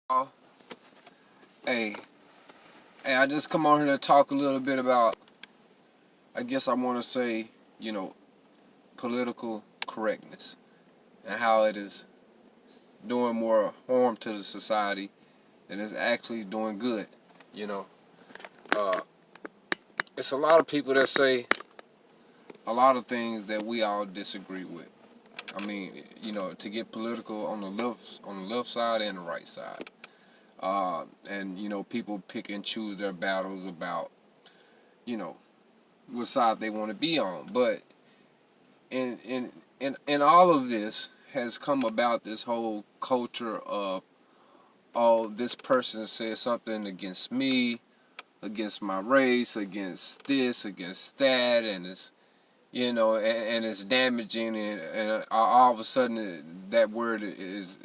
Oh, hey, I just come on here to talk a little bit about, I guess I want to say, you know, political correctness and how it is doing more harm to the society than it's actually doing good. You know, uh, it's a lot of people that say a lot of things that we all disagree with. I mean, to get political on the left side and the right side, and people pick and choose their battles about, you know, what side they want to be on. But in all of this has come about this whole culture of, oh, this person said something against me, against my race, against this, against that, and it's and it's damaging, and all of a sudden that word is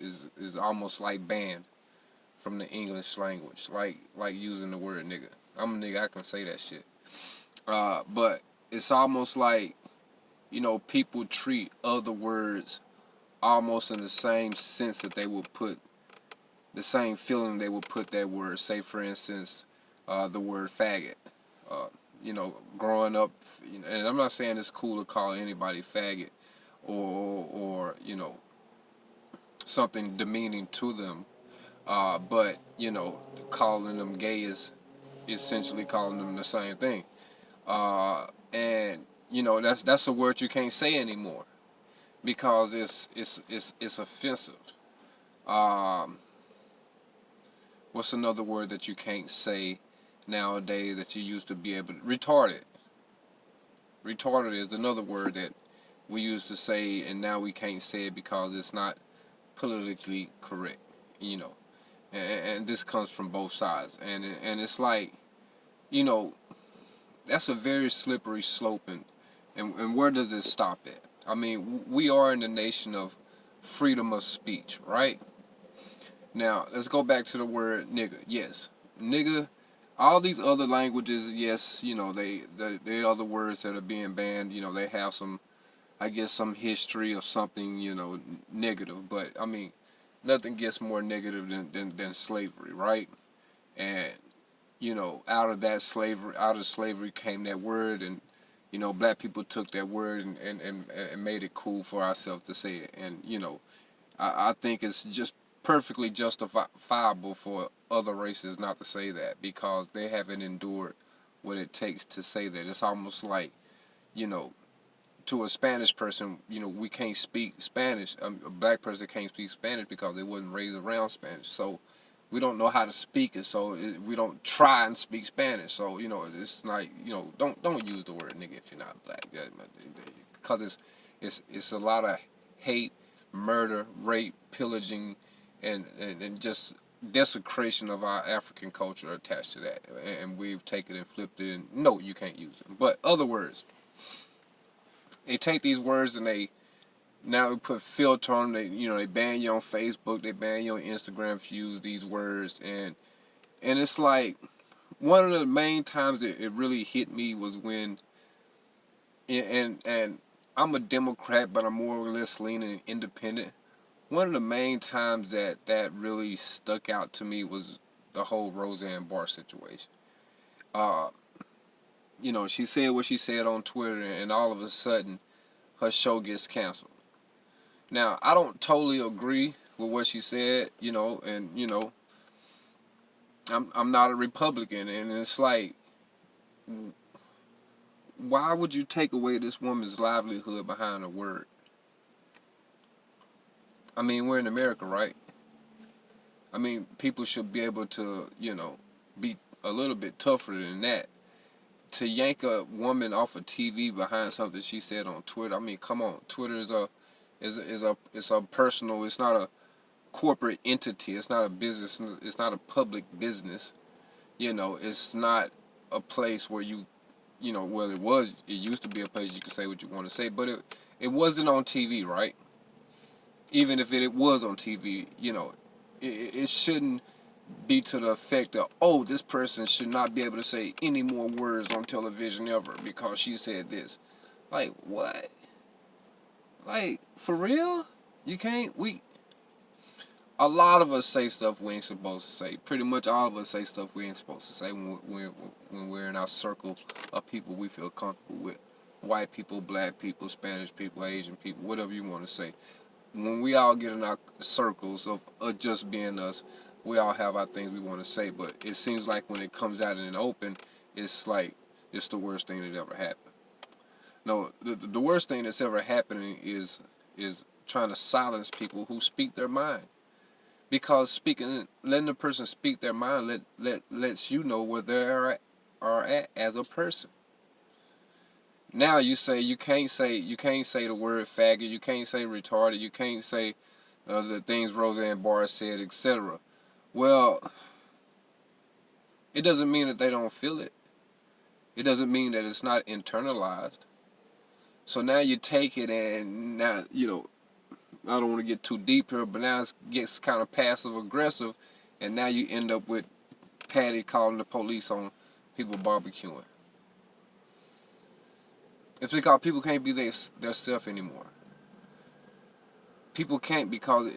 almost like banned from the English language, like using the word nigga. I'm a nigga, I can say that shit. But it's almost like people treat other words almost in the same sense that they would put the same feeling they would put that word. Say, for instance, the word faggot. Growing up, and I'm not saying it's cool to call anybody faggot or something demeaning to them, but calling them gay is essentially calling them the same thing. And that's a word you can't say anymore because it's offensive. Um, what's another word that you can't say nowadays that you used to be able to? Retarded. Retarded is another word that we used to say, and now we can't say it because it's not politically correct. You know, and this comes from both sides, and it's like, you know, that's a very slippery slope, and where does it stop at? I mean, we are in the nation of freedom of speech, right? Now, let's go back to the word nigga. Yes, nigga. All these other languages, yes, they other words that are being banned. They have some, I guess, some history of something, negative. But I mean, nothing gets more negative than slavery, right? And out of slavery came that word, and black people took that word and made it cool for ourselves to say it. And I think it's just perfectly justifiable for other races not to say that because they haven't endured what it takes to say that. It's almost like, you know, to a Spanish person, we can't speak Spanish. A black person can't speak Spanish because they wasn't raised around Spanish. So we don't know how to speak it. So we don't try and speak Spanish. So it's like don't use the word nigga if you're not black, because it's a lot of hate, murder, rape, pillaging, and just desecration of our African culture attached to that. And we've taken and flipped it, and no, you can't use it. But other words, they take these words and they now put filter on them. They ban you on Facebook, they ban you on Instagram if you use these words, and it's like one of the main times that it really hit me was when, and I'm a Democrat, but I'm more or less leaning independent. One of the main times that really stuck out to me was the whole Roseanne Barr situation. Uh, she said what she said on Twitter, and all of a sudden, her show gets canceled. Now, I don't totally agree with what she said, and I'm not a Republican, and it's like, why would you take away this woman's livelihood behind a word? I mean, we're in America, right? I mean, people should be able to, be a little bit tougher than that. To yank a woman off of TV behind something she said on Twitter, I mean, come on. Twitter is a personal. It's not a corporate entity. It's not a business. It's not a public business. It's not a place where well, it used to be a place you could say what you want to say, but it wasn't on TV, right? Even if it was on TV, it shouldn't be to the effect of, oh, this person should not be able to say any more words on television ever because she said this. Like, what? Like, for real? You can't? A lot of us say stuff we ain't supposed to say. Pretty much all of us say stuff we ain't supposed to say when we're in our circle of people we feel comfortable with. White people, black people, Spanish people, Asian people, whatever you want to say. When we all get in our circles of just being us, we all have our things we want to say. But it seems like when it comes out in the open, it's like it's the worst thing that ever happened. No, the worst thing that's ever happening is trying to silence people who speak their mind. Because letting the person speak their mind lets you know where they are at as a person. Now you say you can't say the word faggot, you can't say retarded, you can't say the things Roseanne Barr said, etc. Well, it doesn't mean that they don't feel it. It doesn't mean that it's not internalized. So now you take it and now, I don't want to get too deep here, but now it gets kind of passive aggressive, and now you end up with Patty calling the police on people barbecuing. It's because people can't be their self anymore. People can't because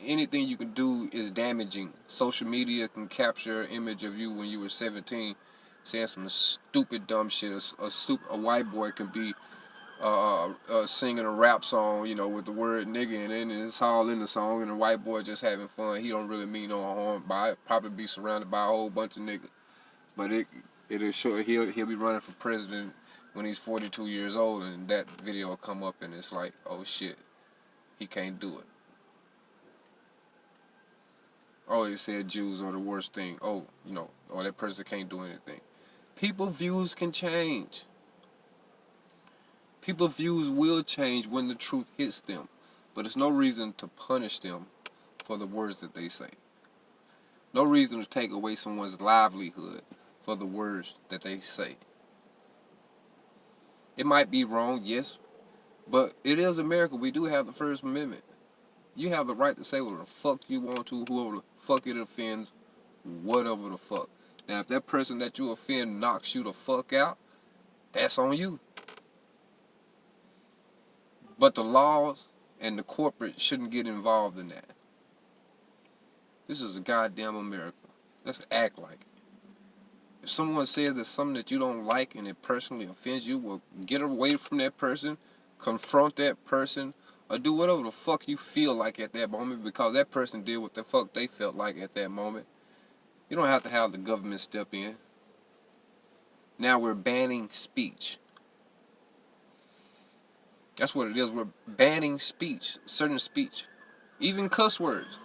anything you can do is damaging. Social media can capture an image of you when you were 17 saying some stupid dumb shit. A white boy can be singing a rap song, with the word nigga in it, and it's all in the song, and the white boy just having fun. He don't really mean no harm by it. Probably be surrounded by a whole bunch of niggas, but it'll show he'll be running for president when he's 42 years old, and that video will come up, and it's like, oh shit, he can't do it. Oh, they said Jews are the worst thing. Oh, or that person can't do anything. People's views can change. People's views will change when the truth hits them, but it's no reason to punish them for the words that they say. No reason to take away someone's livelihood for the words that they say. It might be wrong, yes, but it is America. We do have the First Amendment. You have the right to say whatever the fuck you want to, whoever the fuck it offends, whatever the fuck. Now, if that person that you offend knocks you the fuck out, that's on you. But the laws and the corporate shouldn't get involved in that. This is a goddamn America. Let's act like it. If someone says there's something that you don't like and it personally offends you, well, get away from that person, confront that person, or do whatever the fuck you feel like at that moment, because that person did what the fuck they felt like at that moment. You don't have to have the government step in. Now we're banning speech. That's what it is. We're banning speech, certain speech, even cuss words.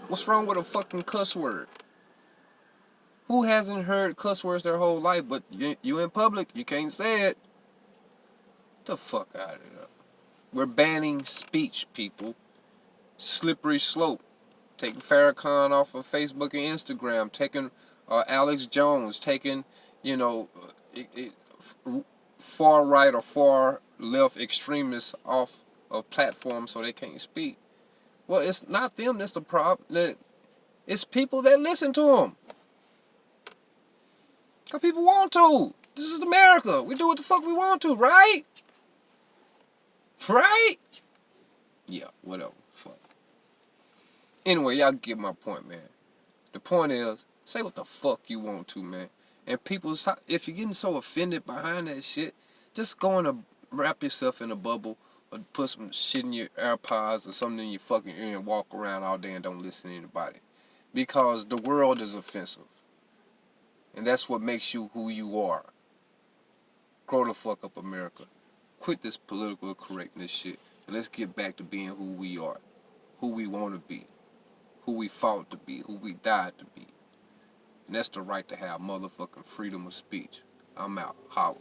What's wrong with a fucking cuss word? Who hasn't heard cuss words their whole life, but you in public, you can't say it? Get the fuck out of here. We're banning speech, people. Slippery slope. Taking Farrakhan off of Facebook and Instagram. Taking Alex Jones. Taking, far right or far left extremists off of platforms so they can't speak. Well, it's not them that's the problem. It's people that listen to them. Because people want to. This is America. We do what the fuck we want to, right? Right? Yeah, whatever. Fuck. Anyway, y'all get my point, man. The point is, say what the fuck you want to, man. And people, if you're getting so offended behind that shit, just go and wrap yourself in a bubble or put some shit in your AirPods or something in your fucking ear and walk around all day and don't listen to anybody. Because the world is offensive. And that's what makes you who you are. Grow the fuck up, America. Quit this political correctness shit. And let's get back to being who we are. Who we want to be. Who we fought to be. Who we died to be. And that's the right to have motherfucking freedom of speech. I'm out. Holla.